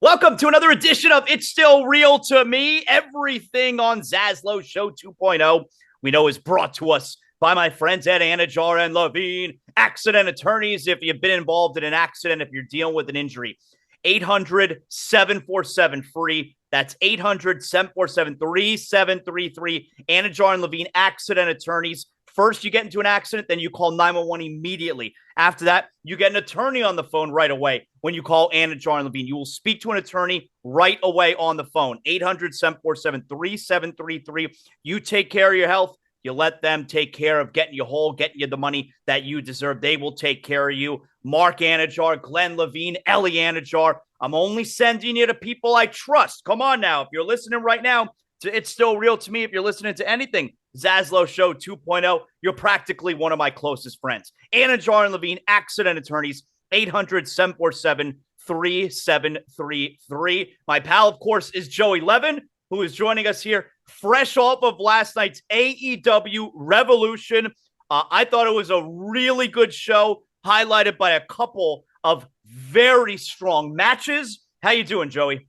Welcome to another edition of It's Still Real to Me. Everything on Zaslow Show 2.0 we know is brought to us by my friends at Anidjar and Levine, accident attorneys. If you've been involved in an accident, if you're dealing with an injury, 800-747-FREE. That's 800-747-3733. Anidjar and Levine, accident attorneys. First, you get into an accident, then you call 911 immediately. After that, you get an attorney on the phone right away when you call Anidjar and Levine. You will speak to an attorney right away on the phone. 800-747-3733. You take care of your health. You let them take care of getting you whole, getting you the money that you deserve. They will take care of you. Mark Anidjar, Glenn Levine, Ellie Anidjar. I'm only sending you to people I trust. Come on now. If you're listening right now, It's Still Real to Me. If you're listening to anything Zaslow Show 2.0, you're practically one of my closest friends. Anidjar and Levine, accident attorneys, 800-747-3733. My pal, of course, is Joey Levine, who is joining us here fresh off of last night's AEW Revolution. I thought it was a really good show, highlighted by a couple of very strong matches. How you doing, Joey?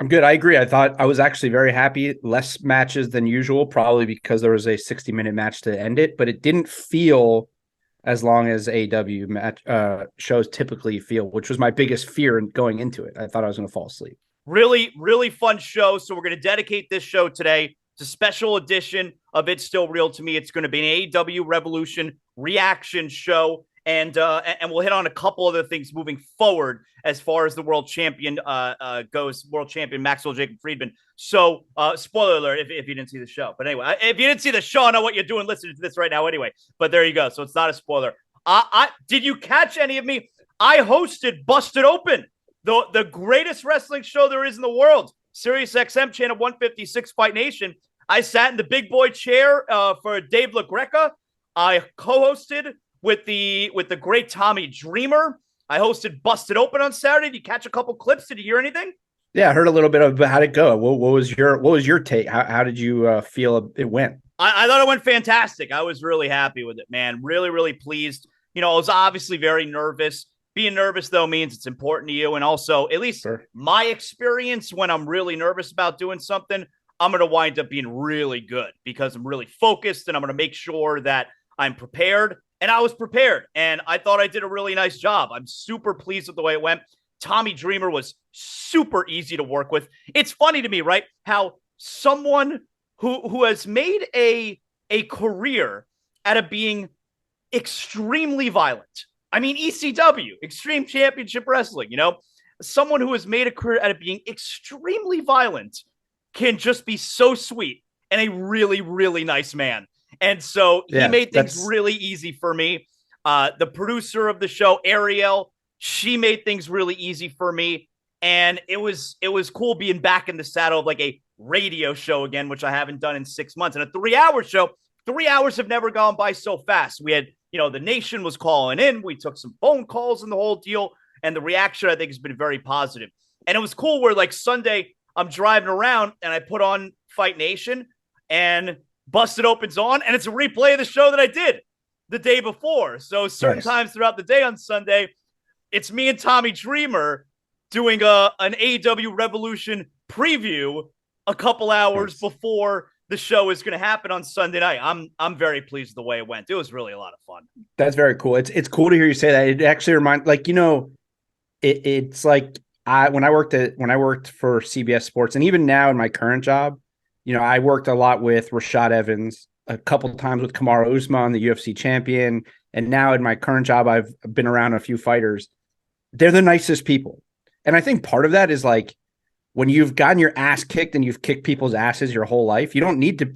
I'm good. I agree. I thought I was actually very happy. Less matches than usual, probably because there was a 60-minute match to end it, but it didn't feel as long as AEW match shows typically feel, which was my biggest fear in going into it. I thought I was going to fall asleep. Really, really fun show. So we're going to dedicate this show today to a special edition of It's Still Real to Me. It's going to be an AEW Revolution reaction show. And we'll hit on a couple other things moving forward as far as the world champion goes, world champion Maxwell Jacob Friedman. So, spoiler alert if you didn't see the show. But anyway, if you didn't see the show, I know what you're doing listening to this right now anyway. But there you go. So it's not a spoiler. Did you catch any of me? I hosted Busted Open, the greatest wrestling show there is in the world. Sirius XM channel 156 Fight Nation. I sat in the big boy chair for Dave LaGreca. I co-hosted with the great Tommy Dreamer. I hosted Busted Open on Saturday. Did you catch a couple clips? Did you hear anything? Yeah, I heard a little bit about how it go. What was your take? How did you feel it went? I thought it went fantastic. I was really happy with it, man. Really, really pleased. You know, I was obviously very nervous. Being nervous, though, means it's important to you. And also, at least Sure. my experience, when I'm really nervous about doing something, I'm going to wind up being really good because I'm really focused and I'm going to make sure that I'm prepared. And I was prepared, and I thought I did a really nice job. I'm super pleased with the way it went. Tommy Dreamer was super easy to work with. It's funny to me, right, how someone who has made a career out of being extremely violent. I mean, ECW, Extreme Championship Wrestling, you know, someone who has made a career out of being extremely violent can just be so sweet and a really, really nice man. And so he made things really easy for me. The producer of the show, Ariel, she made things really easy for me. And it was cool being back in the saddle of like a radio show again, which I haven't done in 6 months. And a 3-hour show, 3 hours have never gone by so fast. We had, you know, the nation was calling in. We took some phone calls and the whole deal. And the reaction, I think, has been very positive. And it was cool where like Sunday, I'm driving around and I put on Fight Nation and Busted Open's on, and it's a replay of the show that I did the day before. So certain times throughout the day on Sunday, it's me and Tommy Dreamer doing an AEW Revolution preview a couple hours before the show is going to happen on Sunday night. I'm very pleased with the way it went. It was really a lot of fun. That's very cool. It's cool to hear you say that. It actually reminds, like, you know, it's like when I worked for CBS Sports, and even now in my current job, you know, I worked a lot with Rashad Evans, a couple of times with Kamaru Usman, the UFC champion. And now in my current job, I've been around a few fighters. They're the nicest people. And I think part of that is like when you've gotten your ass kicked and you've kicked people's asses your whole life, you don't need to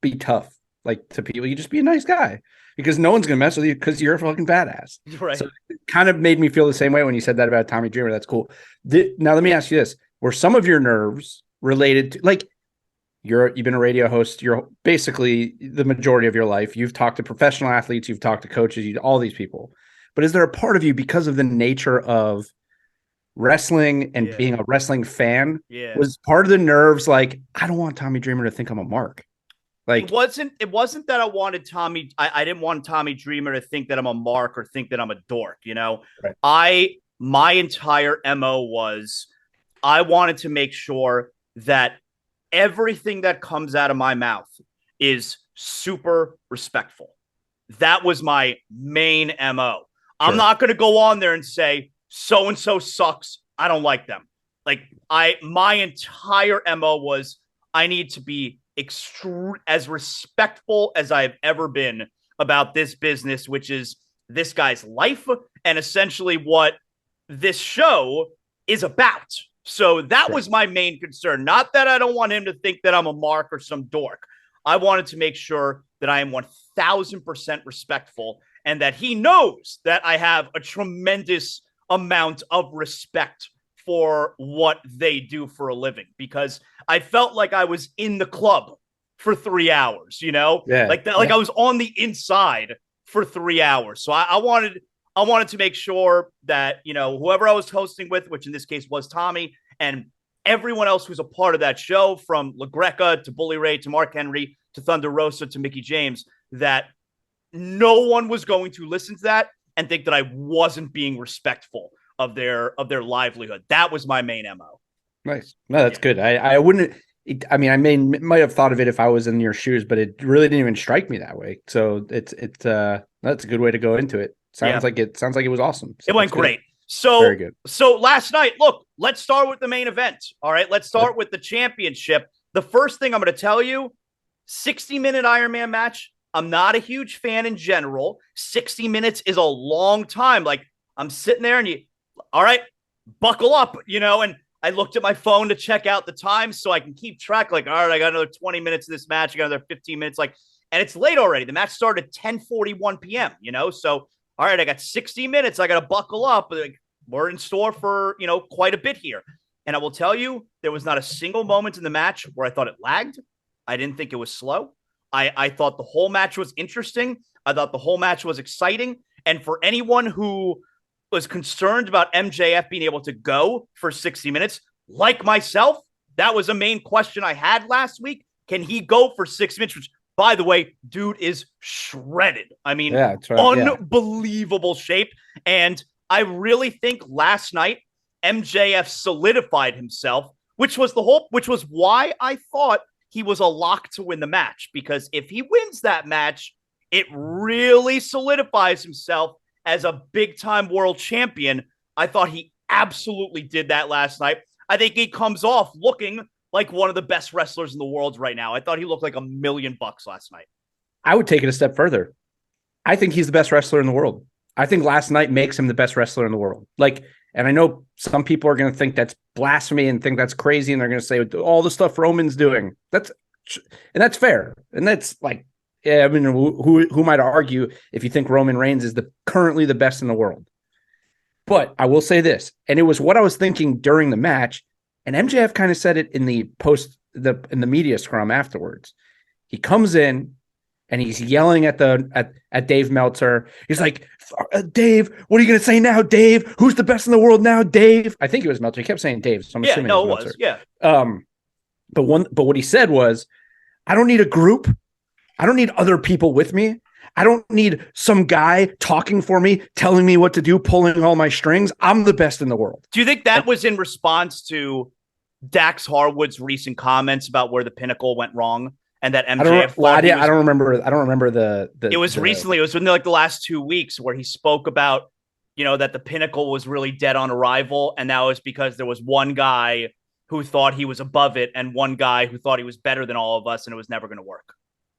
be tough like to people. You just be a nice guy because no one's going to mess with you because you're a fucking badass. Right. So it kind of made me feel the same way when you said that about Tommy Dreamer. That's cool. Now, let me ask you this. Were some of your nerves related to like, you've been a radio host. You're basically the majority of your life. You've talked to professional athletes. You've talked to coaches. All these people. But is there a part of you, because of the nature of wrestling and being a wrestling fan, was part of the nerves like, I don't want Tommy Dreamer to think I'm a mark? Like it wasn't that I wanted Tommy. I didn't want Tommy Dreamer to think that I'm a mark or think that I'm a dork. You know, right. My entire MO was I wanted to make sure that everything that comes out of my mouth is super respectful. That was my main MO. I'm not going to go on there and say so and so sucks. I don't like them. Like my entire MO was I need to be as respectful as I've ever been about this business, which is this guy's life and essentially what this show is about. So that was my main concern. Not that I don't want him to think that I'm a mark or some dork. I wanted to make sure that I am 1000% respectful and that he knows that I have a tremendous amount of respect for what they do for a living, because I felt like I was in the club for 3 hours, you know, like that, like I was on the inside for 3 hours. So I wanted to make sure that, you know, whoever I was hosting with, which in this case was Tommy, and everyone else who's a part of that show, from LaGreca to Bully Ray to Mark Henry to Thunder Rosa to Mickey James, that no one was going to listen to that and think that I wasn't being respectful of their livelihood. That was my main MO. Nice. No, that's good. I wouldn't. I mean, might have thought of it if I was in your shoes, but it really didn't even strike me that way. So that's a good way to go into it. Sounds like it was awesome. So it went great. So very good. So last night, look, let's start with the main event. All right, let's start with the championship. The first thing I'm going to tell you, 60-minute Iron Man match. I'm not a huge fan in general. 60 minutes is a long time. Like, I'm sitting there and all right, buckle up, you know, and I looked at my phone to check out the time so I can keep track. Like, all right, I got another 20 minutes of this match. I got another 15 minutes. Like, and it's late already. The match started at 10:41 p.m., you know? So, all right, I got 60 minutes. I got to buckle up. Like, we're in store for, you know, quite a bit here. And I will tell you, there was not a single moment in the match where I thought it lagged. I didn't think it was slow. I thought the whole match was interesting. I thought the whole match was exciting. And for anyone who was concerned about MJF being able to go for 60 minutes, like myself, that was a main question I had last week. Can he go for 6 minutes? Which, by the way, dude is shredded. I mean, unbelievable shape. And I really think last night MJF solidified himself, which was why I thought he was a lock to win the match, because if he wins that match, it really solidifies himself as a big-time world champion. I thought he absolutely did that last night. I think he comes off looking like one of the best wrestlers in the world right now. I thought he looked like $1 million last night. I would take it a step further. I think he's the best wrestler in the world. I think last night makes him the best wrestler in the world. Like, and I know some people are going to think that's blasphemy and think that's crazy, and they're going to say all the stuff Roman's doing. That's fair, and that's like, yeah. I mean, who might argue if you think Roman Reigns is currently the best in the world? But I will say this, and it was what I was thinking during the match, and MJF kind of said it in the media scrum afterwards. He comes in and he's yelling at Dave Meltzer. He's like, Dave, what are you going to say now, Dave? Who's the best in the world now, Dave? I think it was Meltzer. He kept saying Dave, so I'm assuming it was Meltzer. Yeah. But what he said was, I don't need a group. I don't need other people with me. I don't need some guy talking for me, telling me what to do, pulling all my strings. I'm the best in the world. Do you think that was in response to Dax Harwood's recent comments about where the Pinnacle went wrong? And that MJF. I don't remember the. It was recently. It was within like the last 2 weeks where he spoke about, you know, that the Pinnacle was really dead on arrival, and that was because there was one guy who thought he was above it and one guy who thought he was better than all of us, and it was never going to work.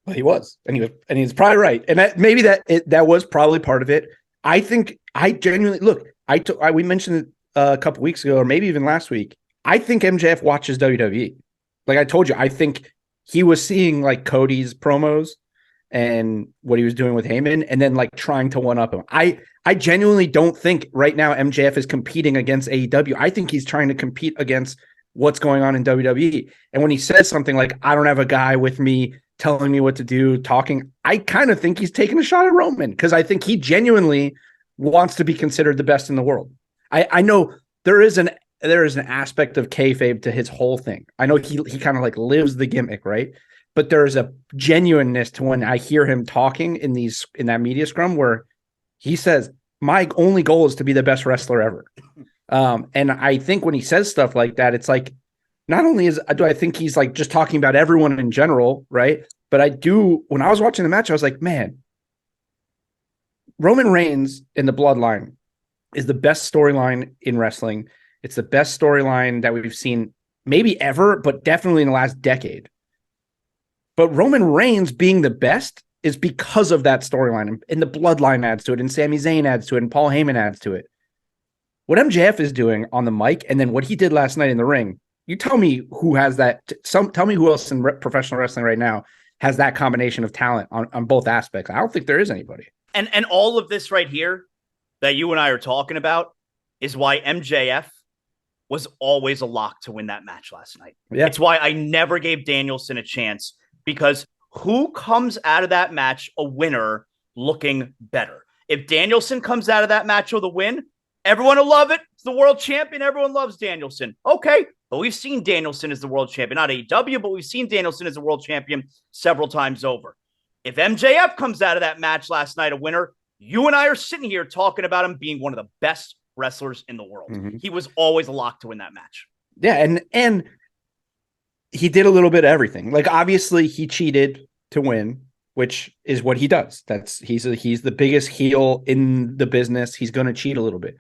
Well, he was, and he's probably right, and that was probably part of it. I think I genuinely look. We mentioned it a couple weeks ago, or maybe even last week. I think MJF watches WWE. Like I told you, I think he was seeing like Cody's promos and what he was doing with Heyman, and then like trying to one up him. I genuinely don't think right now MJF is competing against AEW. I think he's trying to compete against what's going on in WWE. And when he says something like, I don't have a guy with me telling me what to do, talking, I kind of think he's taking a shot at Roman, because I think he genuinely wants to be considered the best in the world. I know there is an aspect of kayfabe to his whole thing. I know he kind of like lives the gimmick, right? But there is a genuineness to when I hear him talking in that media scrum where he says, my only goal is to be the best wrestler ever. And I think when he says stuff like that, it's like, not only do I think he's like just talking about everyone in general, right? But when I was watching the match, I was like, man, Roman Reigns in the Bloodline is the best storyline in wrestling. It's the best storyline that we've seen maybe ever, but definitely in the last decade. But Roman Reigns being the best is because of that storyline. And the Bloodline adds to it, and Sami Zayn adds to it, and Paul Heyman adds to it. What MJF is doing on the mic, and then what he did last night in the ring, you tell me who has that. Tell me who else in professional wrestling right now has that combination of talent on both aspects. I don't think there is anybody. And all of this right here that you and I are talking about is why MJF was always a lock to win that match last night. Yeah. It's why I never gave Danielson a chance, because who comes out of that match a winner looking better? If Danielson comes out of that match with a win, everyone will love it. It's the world champion. Everyone loves Danielson. Okay. But we've seen Danielson as the world champion, not AEW, but we've seen Danielson as a world champion several times over. If MJF comes out of that match last night a winner, you and I are sitting here talking about him being one of the best wrestlers in the world. Mm-hmm. He was always a lock to win that match. Yeah, and he did a little bit of everything. Like, obviously he cheated to win, which is what he does. He's the biggest heel in the business. He's going to cheat a little bit.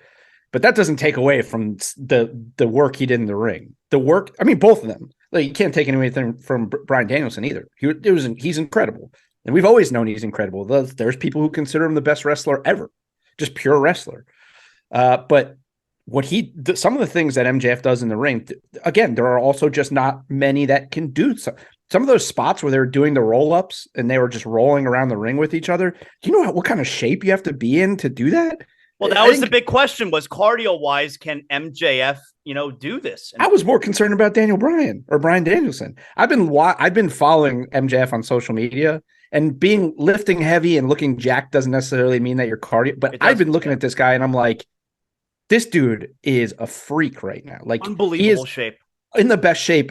But that doesn't take away from the work he did in the ring. The work, I mean, both of them. Like, you can't take anything from Bryan Danielson either. He's incredible. And we've always known he's incredible. There's people who consider him the best wrestler ever, just pure wrestler. But some of the things that MJF does in the ring, again, there are also just not many that can do some of those spots where they're doing the roll-ups and they were just rolling around the ring with each other. Do you know what kind of shape you have to be in to do that? Well, that was the big question, was cardio-wise, can MJF, do this? And I was more concerned about Daniel Bryan or Bryan Danielson. I've been following MJF on social media, and lifting heavy and looking jacked doesn't necessarily mean that you're cardio. But I've been looking at this guy and I'm like, this dude is a freak right now. Like, unbelievable shape. In the best shape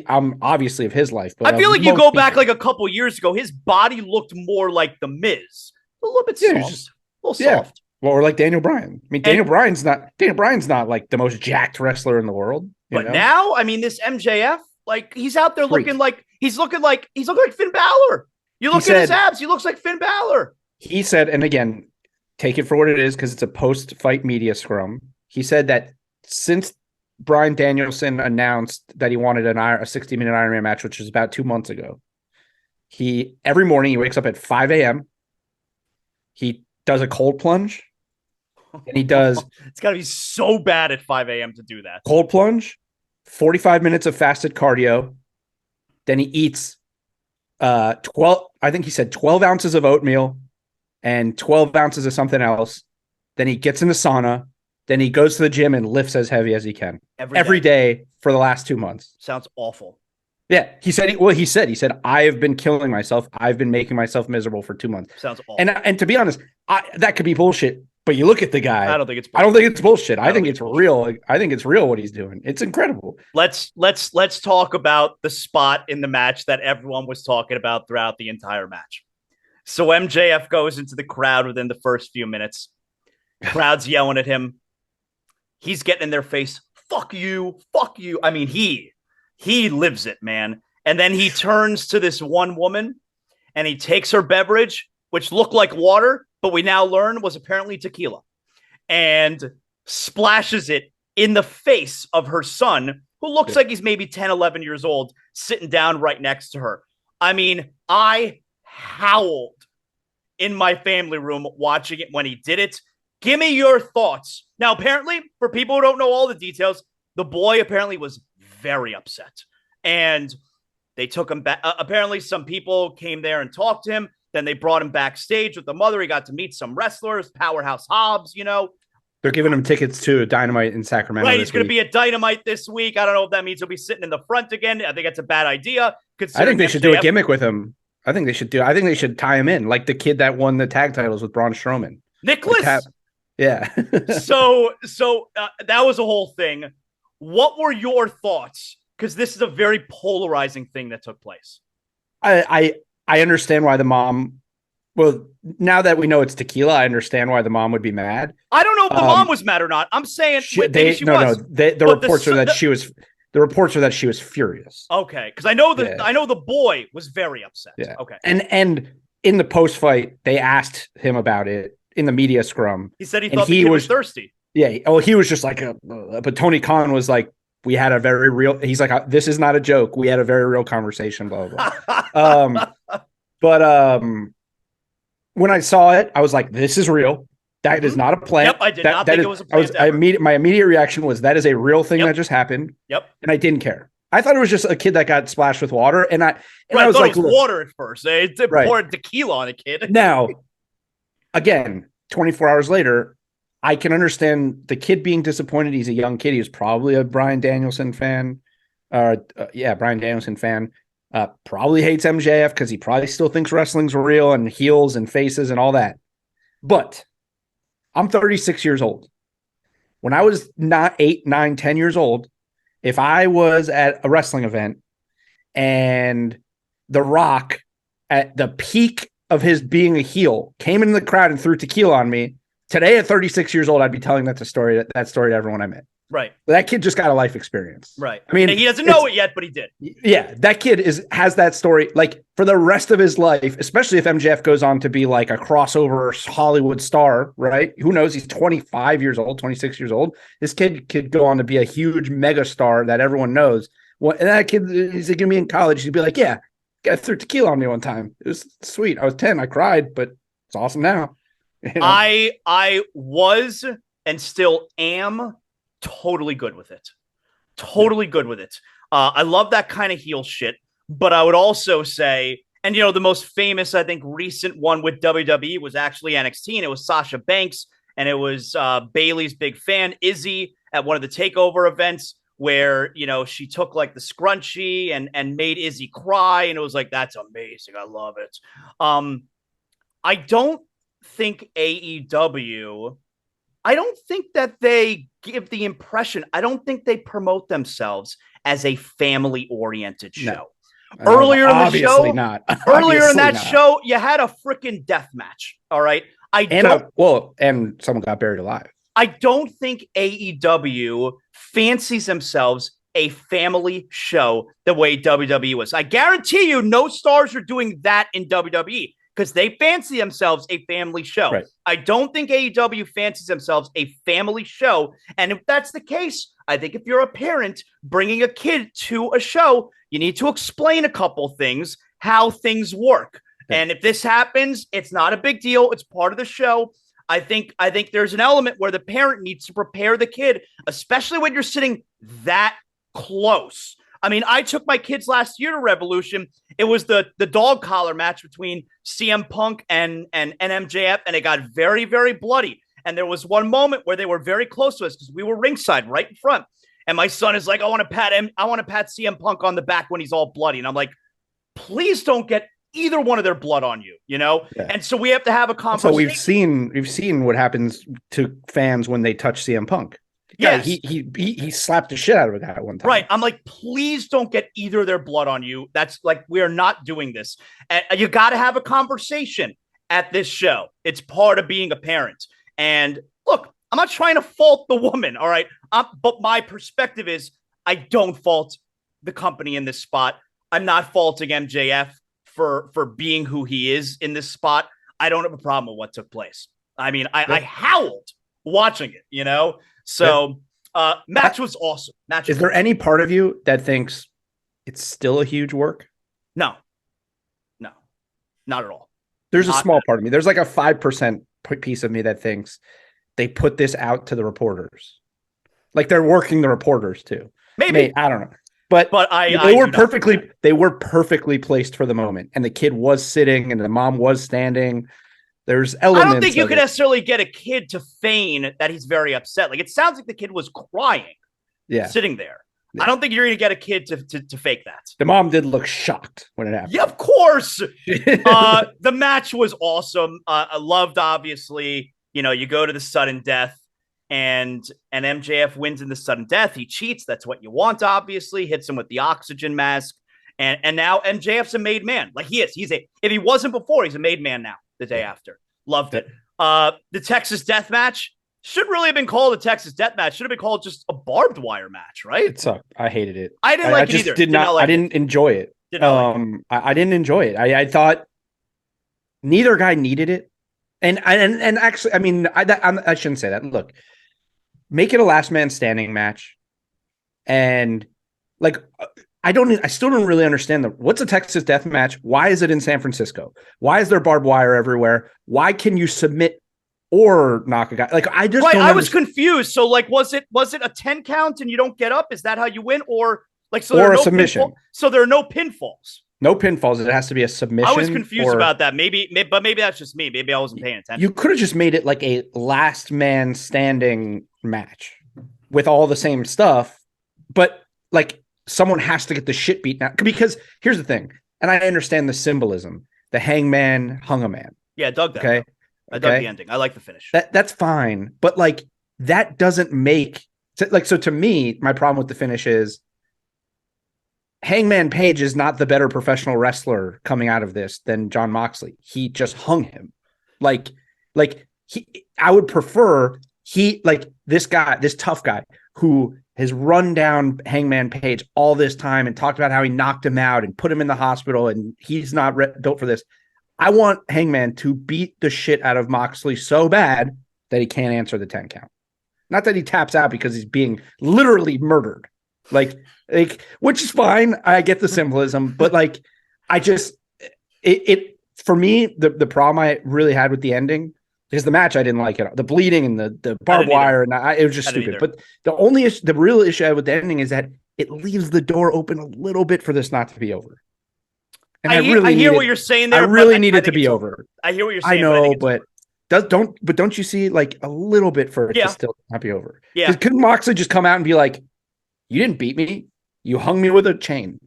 obviously of his life. But I feel like you go back like a couple years ago, his body looked more like the Miz. A little bit soft. A little soft. Well, or like Daniel Bryan. I mean, Daniel Bryan's not like the most jacked wrestler in the world. But now, I mean, this MJF, like, he's out there looking like Finn Balor. You look at his abs, he looks like Finn Balor. He said, and again, take it for what it is, because it's a post-fight media scrum. He said that since Bryan Danielson announced that he wanted a 60-minute Ironman match, which was about 2 months ago, every morning he wakes up at 5 a.m. He does a cold plunge, and he does... It's got to be so bad at 5 a.m. to do that. Cold plunge, 45 minutes of fasted cardio, then he eats 12 ounces of oatmeal and 12 ounces of something else. Then he gets in the sauna. Then he goes to the gym and lifts as heavy as he can every day for the last 2 months. Sounds awful. Yeah. He said, I have been killing myself. I've been making myself miserable for 2 months. Sounds awful. And to be honest, that could be bullshit, but you look at the guy. I don't think it's bullshit. I think it's real. I think it's real what he's doing. It's incredible. Let's talk about the spot in the match that everyone was talking about throughout the entire match. So MJF goes into the crowd within the first few minutes. Crowd's yelling at him. He's getting in their face. Fuck you. Fuck you. I mean, he lives it, man. And then he turns to this one woman and he takes her beverage, which looked like water, but we now learn was apparently tequila, and splashes it in the face of her son, who looks like he's maybe 10, 11 years old, sitting down right next to her. I mean, I howled in my family room watching it when he did it. Give me your thoughts. Now, apparently, for people who don't know all the details, the boy apparently was very upset. And they took him back. Apparently, some people came there and talked to him. Then they brought him backstage with the mother. He got to meet some wrestlers, Powerhouse Hobbs, They're giving him tickets to Dynamite in Sacramento. Right, he's going to be at Dynamite this week. I don't know if that means he'll be sitting in the front again. I think that's a bad idea. I think they should do a gimmick with him. I think they should tie him in, like the kid that won the tag titles with Braun Strowman. Nicholas? Yeah. So that was a whole thing. What were your thoughts? Because this is a very polarizing thing that took place. I understand why the mom Well, now that we know it's tequila, I understand why the mom would be mad. I don't know if the mom was mad or not. I'm saying maybe she was. The reports are that she was. The reports are that she was furious. Okay, because I know the boy was very upset. Yeah. Okay. And in the post fight, they asked him about it in the media scrum. He said he thought the kid was thirsty. Yeah. Oh, he was just like but Tony Khan was like, we had a very real. He's like, this is not a joke. We had a very real conversation. Blah blah. But when I saw it, I was like, this is real. That is not a plant. Yep, I did not think it was a plant. My immediate reaction was that is a real thing that just happened. Yep. And I didn't care. I thought it was just a kid that got splashed with water. And I was like, it was water at first. They poured tequila on a kid. Now, again, 24 hours later, I can understand the kid being disappointed. He's a young kid. He was probably a Bryan Danielson fan. Bryan Danielson fan. Probably hates MJF because he probably still thinks wrestling's real and heels and faces and all that. But I'm 36 years old. When I was not 8, 9, 10 years old, if I was at a wrestling event and The Rock at the peak of his being a heel came into the crowd and threw tequila on me, today at 36 years old, I'd be telling that story to everyone I met. Right. But that kid just got a life experience. Right. I mean, he doesn't know it yet, but he did. Yeah. That kid has that story like for the rest of his life, especially if MJF goes on to be like a crossover Hollywood star, right? Who knows? He's 25 years old, 26 years old. This kid could go on to be a huge mega star that everyone knows. Well, and that kid is going to be in college. He'd be like, yeah, guy threw tequila on me one time. It was sweet. I was 10. I cried, but it's awesome now. You know? I was and still am totally good with it. Totally good with it. I love that kind of heel shit, but I would also say, and the most famous, I think, recent one with WWE was actually NXT, and it was Sasha Banks, and it was Bayley's big fan, Izzy, at one of the takeover events where, she took like the scrunchie and made Izzy cry. And it was like, that's amazing. I love it. I don't think AEW, I don't think that they give the impression, I don't think they promote themselves as a family-oriented show. No. Earlier in the show, Earlier in that show, you had a freaking death match. All right. And someone got buried alive. I don't think AEW fancies themselves a family show the way WWE was. I guarantee you no stars are doing that in WWE because they fancy themselves a family show. Right. I don't think AEW fancies themselves a family show. And if that's the case, I think if you're a parent bringing a kid to a show, you need to explain a couple things, how things work. Yeah. And if this happens, it's not a big deal. It's part of the show. I think there's an element where the parent needs to prepare the kid, especially when you're sitting that close. I mean, I took my kids last year to Revolution. It was the dog collar match between CM Punk and MJF, and it got very, very bloody. And there was one moment where they were very close to us because we were ringside right in front. And my son is like, I want to pat CM Punk on the back when he's all bloody. And I'm like, please don't get either one of their blood on you, Yeah. And so we have to have a conversation. So we've seen what happens to fans when they touch CM Punk. Yeah, he slapped the shit out of a guy at one time. Right. I'm like, please don't get either of their blood on you. That's like, we are not doing this. And you got to have a conversation at this show. It's part of being a parent. And look, I'm not trying to fault the woman. All right. But my perspective is I don't fault the company in this spot. I'm not faulting MJF for being who he is in this spot. I don't have a problem with what took place. I mean, I howled watching it, So match was awesome. Is there any part of you that thinks it's still a huge work? No, not at all. There's a small part of me. There's like a 5% piece of me that thinks they put this out to the reporters. Like they're working the reporters too. Maybe I don't know. But they were perfectly placed for the moment. And the kid was sitting and the mom was standing. There's elements. I don't think you can necessarily get a kid to feign that he's very upset. Like it sounds like the kid was crying, sitting there. Yeah. I don't think you're going to get a kid to fake that. The mom did look shocked when it happened. Yeah, of course. The match was awesome. I loved, obviously, you go to the sudden death and MJF wins in the sudden death. He cheats. That's what you want, obviously. Hits him with the oxygen mask. And now MJF's a made man. Like he is. If he wasn't before, he's a made man now. the day after. Loved it. The Texas Death Match should really have been called a Texas Death Match. Should have been called just a barbed wire match, right? It sucked. I hated it. I didn't like it either. I didn't enjoy it. I didn't enjoy it. I thought neither guy needed it. And actually, I mean, I shouldn't say that. Look, make it a last man standing match. And like, I still don't really understand what's a Texas Death Match? Why is it in San Francisco? Why is there barbed wire everywhere? Why can you submit or knock a guy? Like, I just I was confused. So like, was it a 10 count and you don't get up? Is that how you win? Or like, so there are no submission. So there are no pinfalls. No pinfalls. It has to be a submission. I was confused about that. Maybe that's just me. Maybe I wasn't paying attention. You could have just made it like a last man standing match with all the same stuff, but like someone has to get the shit beaten out. Because here's the thing, and I understand the symbolism. The hangman hung a man. Yeah, I dug that. Okay. I dug the ending. I like the finish. That's fine, but like that doesn't make like, so to me, my problem with the finish is Hangman Page is not the better professional wrestler coming out of this than Jon Moxley. He just hung him. I would prefer this guy, this tough guy who has run down Hangman Page all this time and talked about how he knocked him out and put him in the hospital and he's not built for this. I want Hangman to beat the shit out of Moxley so bad that he can't answer the 10 count. Not that he taps out because he's being literally murdered. Like, which is fine. I get the symbolism, but like, I just, for me, the problem I really had with the ending is the match. I didn't like it. The bleeding and the barbed wire, and it was just stupid. But the real issue I had with the ending is that it leaves the door open a little bit for this not to be over. And I hear what you're saying there. I really need it to be over. I hear what you're saying. I know, but don't you see like a little bit for it to still not be over? Yeah. Couldn't Moxley just come out and be like, "You didn't beat me. You hung me with a chain.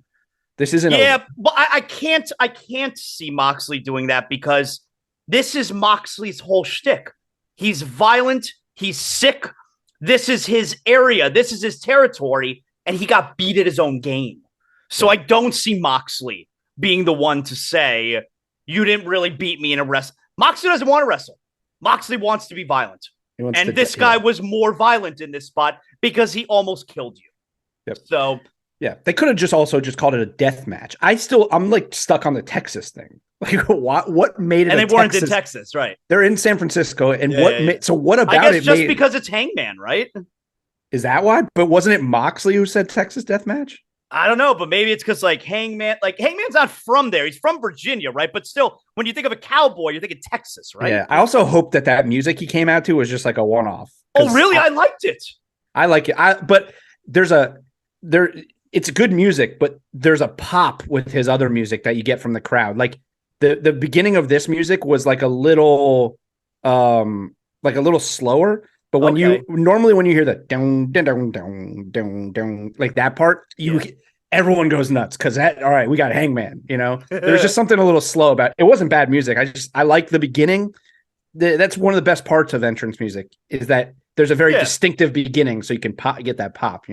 This isn't." Yeah, over. But I can't see Moxley doing that because this is Moxley's whole shtick. He's violent. He's sick. This is his area. This is his territory, and he got beat at his own game. So I don't see Moxley being the one to say, "You didn't really beat me in a wrestle." Moxley doesn't want to wrestle. Moxley wants to be violent. And this guy was more violent in this spot because he almost killed you. Yep. So yeah, they could have just called it a death match. I'm like stuck on the Texas thing. Like what made it? And they weren't in Texas, right? They're in San Francisco. And so what about I guess just because it's Hangman, right? Is that why? But wasn't it Moxley who said Texas death match? I don't know, but maybe it's because Hangman's not from there. He's from Virginia, right? But still, when you think of a cowboy, you're thinking Texas, right? Yeah. I also hope that music he came out to was just like a one-off. Oh, really? I liked it. I like it. But it's good music, but there's a pop with his other music that you get from the crowd. Like the beginning of this music was like a little slower. But when you hear the dun dun dun dun dun dun like that part, everyone goes nuts because all right, we got Hangman. There's just something a little slow about it. It wasn't bad music. I like the beginning. That's one of the best parts of entrance music is that there's a very distinctive beginning, so you can get that pop.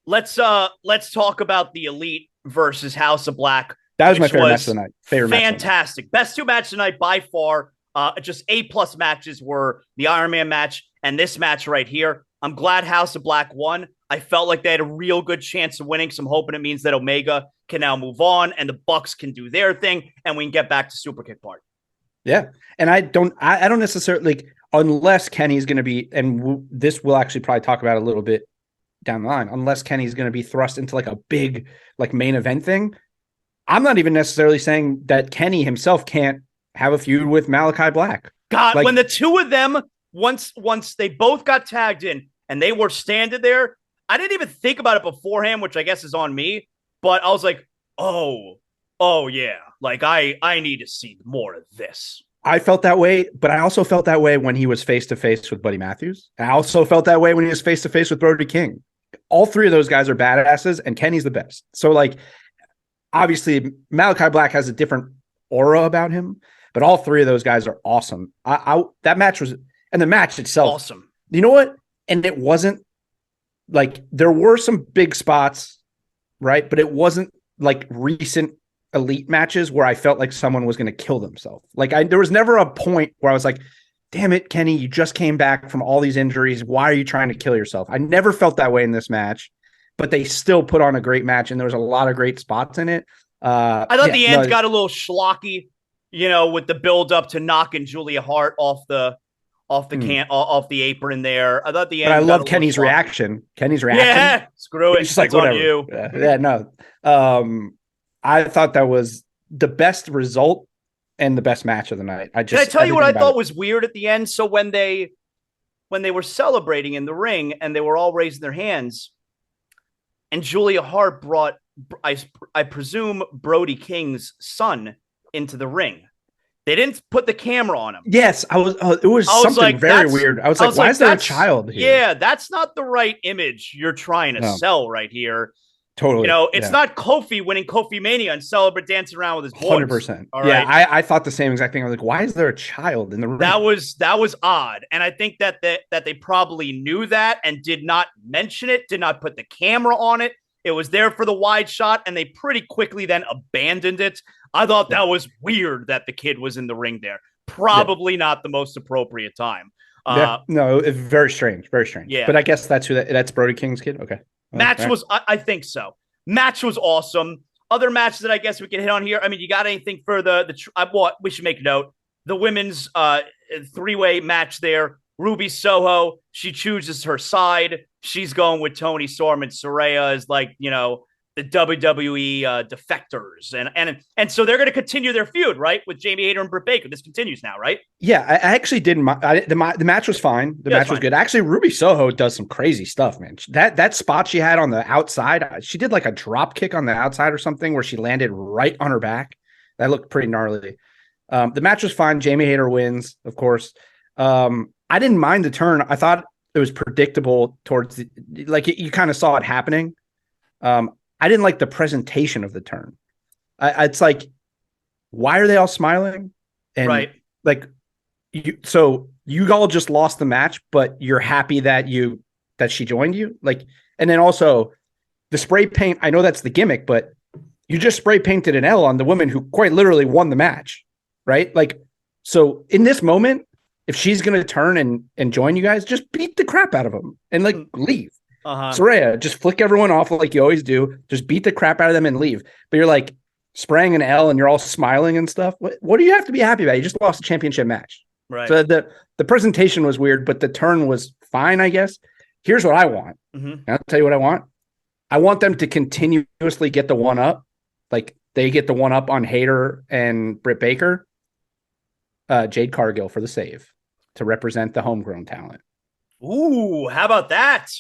Let's talk about the Elite versus House of Black. That was my favorite match of the night. Fantastic. Best two matches tonight by far. Just A+ matches were the Iron Man match and this match right here. I'm glad House of Black won. I felt like they had a real good chance of winning. So I'm hoping it means that Omega can now move on and the Bucks can do their thing and we can get back to Super Kick Party. Yeah. And I don't necessarily, unless Kenny's going to be, and this we'll actually probably talk about a little bit down the line, unless Kenny's going to be thrust into like a big like main event thing. I'm not even necessarily saying that Kenny himself can't have a feud with Malachi Black. God, when the two of them, once they both got tagged in and they were standing there, I didn't even think about it beforehand, which I guess is on me, but I was like, oh yeah, like I need to see more of this. I felt that way, but I also felt that way when he was face-to-face with Buddy Matthews. I also felt that way when he was face-to-face with Brody King. All three of those guys are badasses, and Kenny's the best. So, like, obviously, Malachi Black has a different aura about him, but all three of those guys are awesome. That match was, and the match itself, awesome. You know what? And it wasn't like there were some big spots, right? But it wasn't like recent elite matches where I felt like someone was going to kill themselves. Like there was never a point where I was like, damn it, Kenny, you just came back from all these injuries. Why are you trying to kill yourself? I never felt that way in this match, but they still put on a great match, and there was a lot of great spots in it. I thought the end got a little schlocky, with the build up to knocking Julia Hart off the apron there. I thought the end. But I love Kenny's reaction. Yeah, screw it. It's just like, whatever. On you. Yeah, no. I thought that was the best result and the best match of the night. Can I tell you what I thought was weird at the end? So when they were celebrating in the ring and they were all raising their hands, and Julia Hart brought, I presume, Brody King's son into the ring. They didn't put the camera on him. Yes, it was something like, very weird. I was like, why is there a child here? Yeah, that's not the right image you're trying to sell right here. Totally. It's not Kofi winning Kofi Mania and celebrate dancing around with his boys. 100%. Yeah, right? I thought the same exact thing. I was like, why is there a child in the ring? That was odd. And I think that they probably knew that and did not mention it, did not put the camera on it. It was there for the wide shot, and they pretty quickly then abandoned it. I thought that was weird that the kid was in the ring there. Probably not the most appropriate time. No, it's very strange. Very strange. Yeah. But I guess that's Brody King's kid. Okay. Match was, I think so. Match was awesome. Other matches that I guess we can hit on here. I mean, you got anything for we should make note. The women's three-way match there. Ruby Soho, she chooses her side. She's going with Toni Storm, and Saraya is like, the WWE defectors. And so they're going to continue their feud, right? With Jamie Hayter and Britt Baker. This continues now, right? Yeah, I actually didn't. The match was fine. The match was good. Actually, Ruby Soho does some crazy stuff, man. That spot she had on the outside, she did like a drop kick on the outside or something where she landed right on her back. That looked pretty gnarly. The match was fine. Jamie Hayter wins, of course. I didn't mind the turn. I thought it was predictable towards you kind of saw it happening. I didn't like the presentation of the turn. It's like, why are they all smiling? And right. Like, you all just lost the match, but you're happy that she joined you. Like, and then also the spray paint. I know that's the gimmick, but you just spray painted an L on the woman who quite literally won the match. Right. Like, so in this moment, if she's going to turn and join you guys, just beat the crap out of them and leave. Saraya, just flick everyone off like you always do. Just beat the crap out of them and leave. But you're like spraying an L and you're all smiling and stuff. What do you have to be happy about? You just lost a championship match. Right. So the presentation was weird, but the turn was fine, I guess. Here's what I want. Mm-hmm. I'll tell you what I want. I want them to continuously get the one up. Like they get the one up on Hayter and Britt Baker. Jade Cargill for the save to represent the homegrown talent. Ooh, how about that?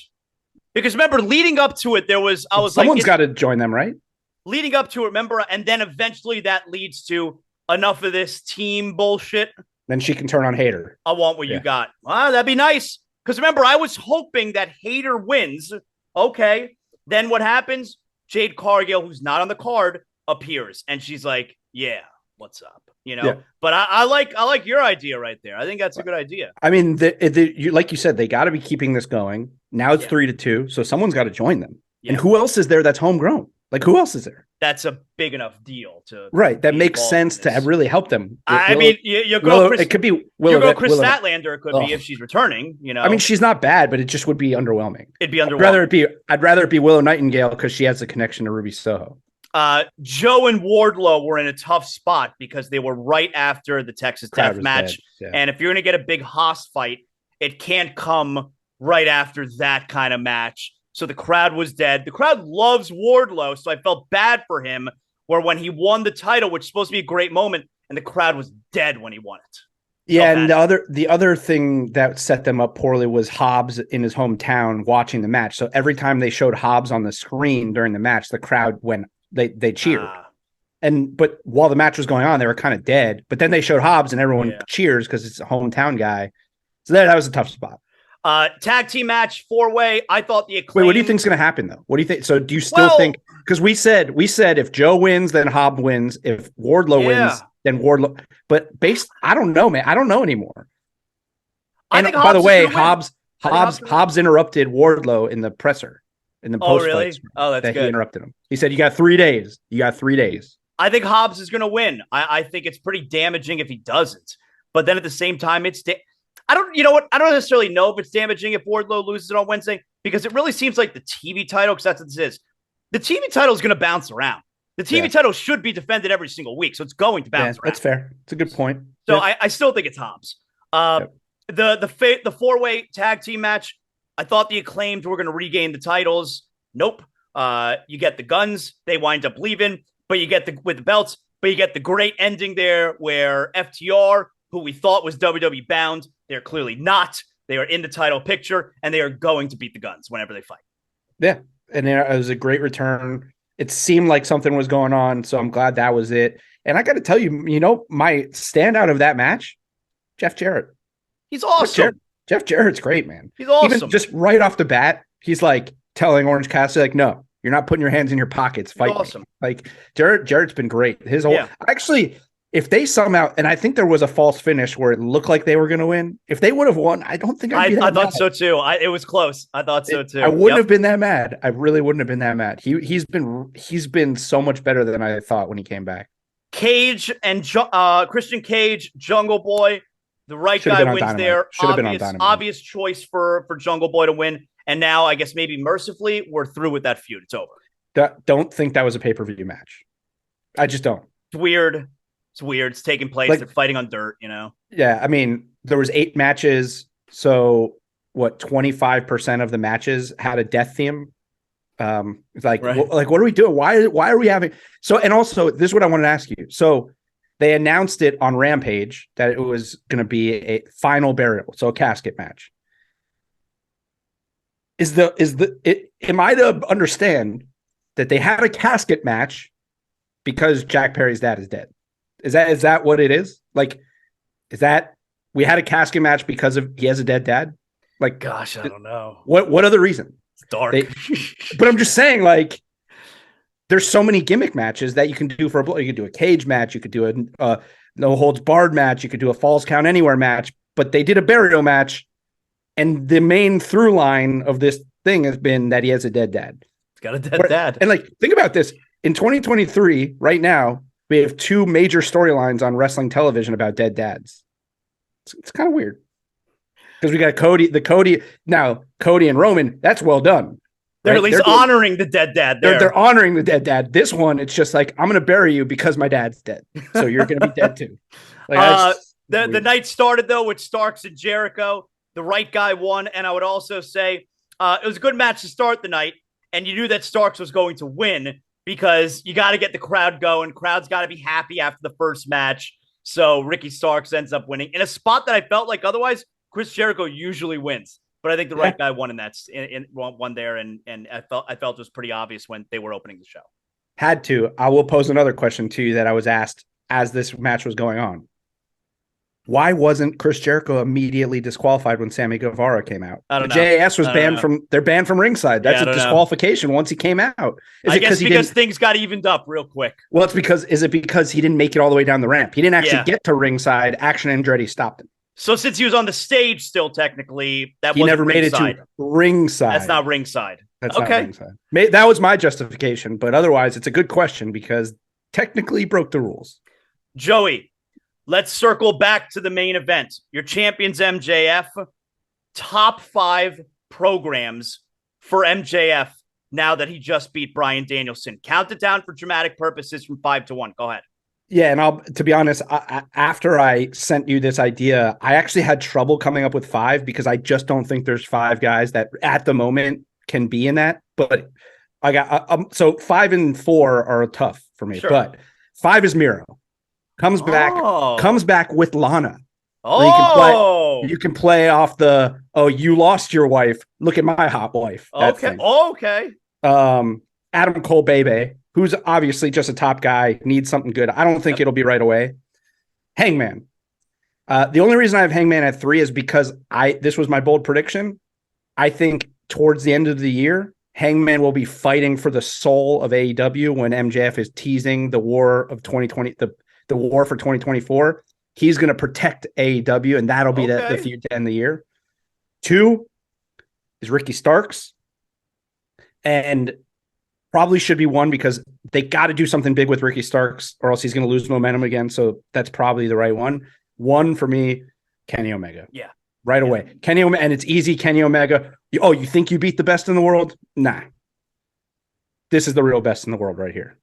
Because remember, leading up to it, someone's got to join them, right? Leading up to it, remember, and then eventually that leads to enough of this team bullshit. Then she can turn on Hayter. I want what you got. That'd be nice. Because remember, I was hoping that Hayter wins. Okay. Then what happens? Jade Cargill, who's not on the card, appears, and she's like, "Yeah, what's up?" But I like your idea right there. I think that's a good idea. I mean, like you said, they got to be keeping this going. Now it's 3-2, so someone's got to join them. Yeah. And who else is there that's homegrown? Like, who else is there? That's a big enough deal to that makes sense to really help them. You go. It could be Chris Statlander. It could be if she's returning. I mean, she's not bad, but it just would be underwhelming. It'd be underwhelming. I'd rather it be Willow Nightingale because she has a connection to Ruby Soho. Joe and Wardlow were in a tough spot because they were right after the Texas Death Match. Yeah. And if you're going to get a big Haas fight, it can't come right after that kind of match. So the crowd was dead. The crowd loves Wardlow, so I felt bad for him where when he won the title, which is supposed to be a great moment, and the crowd was dead when he won it. Yeah, and the other thing that set them up poorly was Hobbs in his hometown watching the match. So every time they showed Hobbs on the screen during the match, the crowd went they cheered. But while the match was going on, they were kind of dead. But then they showed Hobbs and everyone cheers because it's a hometown guy. So that was a tough spot. Tag team match, 4-way. I thought the Acclaim. Wait, what do you think's going to happen though? What do you think? So do you still think? Because we said if Joe wins, then Hobbs wins. If Wardlow wins, then Wardlow. But I don't know, man. I don't know anymore. And by the way, Hobbs interrupted Wardlow in the presser in the post. Oh, really? Oh, that's good. He interrupted him. He said, "You got 3 days. You got 3 days." I think Hobbs is going to win. I think it's pretty damaging if he doesn't. But then at the same time, I don't necessarily know if it's damaging if Wardlow loses it on Wednesday, because it really seems like the TV title, because that's what this is. The TV title is going to bounce around. The TV title should be defended every single week, so it's going to bounce around. That's fair. It's a good point. So I still think it's Hobbs. The four-way tag team match, I thought the Acclaimed were going to regain the titles. Nope. You get the Guns. They wind up leaving, but you get with the belts, but you get the great ending there where FTR, who we thought was WWE bound, they're clearly not. They are in the title picture, and they are going to beat the Guns whenever they fight. Yeah, and it was a great return. It seemed like something was going on, so I'm glad that was it. And I got to tell you, my standout of that match, Jeff Jarrett. He's awesome. Jeff Jarrett's great, man. He's awesome. Even just right off the bat, he's like telling Orange Cassidy, like, no, you're not putting your hands in your pockets. Fight awesome. Me. Like Jarrett's been great. His whole actually, if they somehow, and I think there was a false finish where it looked like they were going to win. If they would have won, I don't think I thought so too. It was close. I thought so too. I wouldn't have been that mad. I really wouldn't have been that mad. He's been so much better than I thought when he came back. Cage and Christian Cage, Jungle Boy, the right guy wins Dynamite. There. Should have been on Dynamite. Obvious choice for Jungle Boy to win. And now I guess maybe mercifully we're through with that feud. It's over. Don't think that was a pay-per-view match. I just don't. It's weird. It's taking place. They're fighting on dirt, Yeah, I mean, there was 8 matches. So what, 25% of the matches had a death theme? It's like, right. What are we doing? Why are we having so? And also, this is what I wanted to ask you. So they announced it on Rampage that it was going to be a final burial, so a casket match. Am I to understand that they had a casket match because Jack Perry's dad is dead? Is that what it is? Like, is that we had a casket match because he has a dead dad? Like, gosh, I don't know. What other reason? It's dark. But I'm just saying, like, there's so many gimmick matches that you can do for a blow. You could do a cage match. You could do a no holds barred match. You could do a falls count anywhere match. But they did a burial match, and the main through line of this thing has been that he has a dead dad. He's got a dead dad. And like, think about this. In 2023, right now, we have 2 major storylines on wrestling television about dead dads. It's kind of weird. Because we got Cody and Roman, that's well done. They're at least honoring the dead dad there. They're honoring the dead dad. This one, it's just like, I'm going to bury you because my dad's dead. So you're going to be dead too. Like, the night started, though, with Starks and Jericho. The right guy won. And I would also say it was a good match to start the night. And you knew that Starks was going to win because you got to get the crowd going. Crowd's got to be happy after the first match. So Ricky Starks ends up winning in a spot that I felt like otherwise Chris Jericho usually wins. But I think the right guy won in one there, and I felt it was pretty obvious when they were opening the show. Had to. I will pose another question to you that I was asked as this match was going on. Why wasn't Chris Jericho immediately disqualified when Sammy Guevara came out? I don't know. JAS was banned from ringside. That's a disqualification once he came out. I guess because things got evened up real quick. Well, is it because he didn't make it all the way down the ramp? He didn't actually get to ringside. Action Andretti stopped him. So since he was on the stage still, technically, he never made it to ringside. That's not ringside. That's not ringside. That was my justification, but otherwise, it's a good question because technically he broke the rules. Joey, let's circle back to the main event. Your champion's MJF. Top 5 programs for MJF now that he just beat Bryan Danielson. Count it down for dramatic purposes from 5 to 1. Go ahead. Yeah, and to be honest, after I sent you this idea, I actually had trouble coming up with 5 because I just don't think there's 5 guys that at the moment can be in that. But I got so 5 and 4 are tough for me. Sure. But 5 is Miro. Comes back with Lana. You can play off the you lost your wife. Look at my hot wife. Okay. Adam Cole Bebe, who's obviously just a top guy, needs something good. I don't think it'll be right away. Hangman. The only reason I have Hangman at 3 is because this was my bold prediction. I think towards the end of the year, Hangman will be fighting for the soul of AEW when MJF is teasing the war of 2020, the war for 2024. He's going to protect AEW, and that'll be the feud to end the year. 2 is Ricky Starks. And Probably should be one because they got to do something big with Ricky Starks or else he's going to lose momentum again. So that's probably the right one. One for me, Kenny Omega. Yeah. Right away. Kenny Omega, and it's easy. Kenny Omega. You think you beat the best in the world? Nah. This is the real best in the world right here.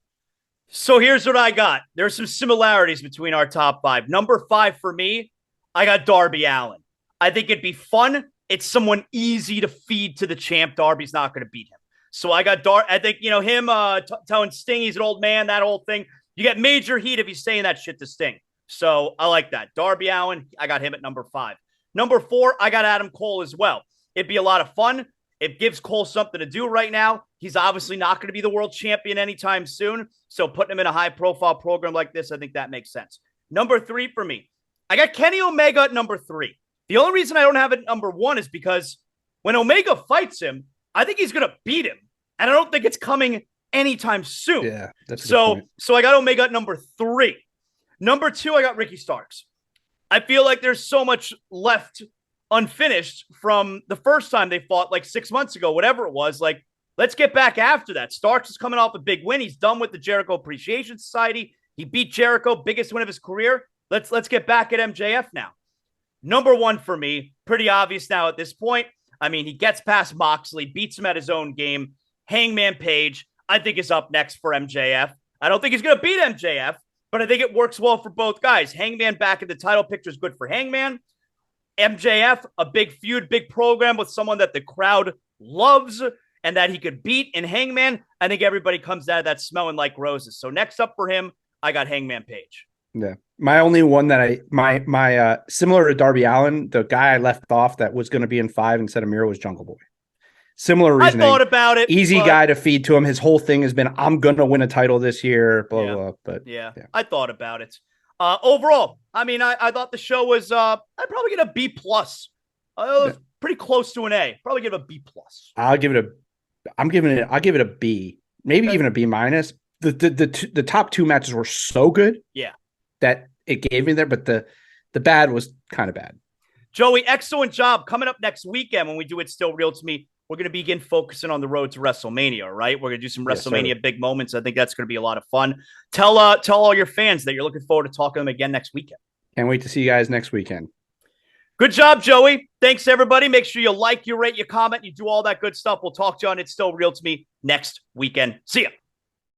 So here's what I got. There's some similarities between our top 5. Number 5 for me, I got Darby Allin. I think it'd be fun. It's someone easy to feed to the champ. Darby's not going to beat him. So I got I think, him telling Sting he's an old man, that whole thing. You get major heat if he's saying that shit to Sting. So I like that. Darby Allin, I got him at number 5. Number 4, I got Adam Cole as well. It'd be a lot of fun. It gives Cole something to do right now. He's obviously not going to be the world champion anytime soon. So putting him in a high-profile program like this, I think that makes sense. Number 3 for me, I got Kenny Omega at number 3. The only reason I don't have it at number 1 is because when Omega fights him, I think he's going to beat him. And I don't think it's coming anytime soon. Yeah, that's so I got Omega at number 3. Number 2, I got Ricky Starks. I feel like there's so much left unfinished from the first time they fought like 6 months ago, whatever it was. Like, let's get back after that. Starks is coming off a big win. He's done with the Jericho Appreciation Society. He beat Jericho, biggest win of his career. Let's get back at MJF now. Number 1 for me, pretty obvious now at this point. I mean, he gets past Moxley, beats him at his own game. Hangman Page, I think, is up next for MJF. I don't think he's going to beat MJF, but I think it works well for both guys. Hangman back in the title picture is good for Hangman. MJF, a big feud, big program with someone that the crowd loves and that he could beat. And Hangman, I think everybody comes out of that smelling like roses. So next up for him, I got Hangman Page. Yeah. My only one that my similar to Darby Allin, the guy I left off that was going to be in 5 instead of Miro was Jungle Boy. Similar reasoning. I thought about it. Easy guy to feed to him. His whole thing has been, I'm going to win a title this year, blah, blah. But yeah, I thought about it. Overall, I mean, I thought the show was, I'd probably get a B+. Pretty close to an A. Probably give it a B+. I'll give it a B, maybe even a B-. The top 2 matches were so good. Yeah. That it gave me there, but the bad was kind of bad. Joey, excellent job. Coming up next weekend when we do It's Still Real to Me, we're going to begin focusing on the road to WrestleMania, right? We're going to do some WrestleMania big moments. I think that's going to be a lot of fun. Tell all your fans that you're looking forward to talking to them again next weekend. Can't wait to see you guys next weekend. Good job, Joey. Thanks, everybody. Make sure you like, you rate, you comment, you do all that good stuff. We'll talk to you on It's Still Real to Me next weekend. See ya.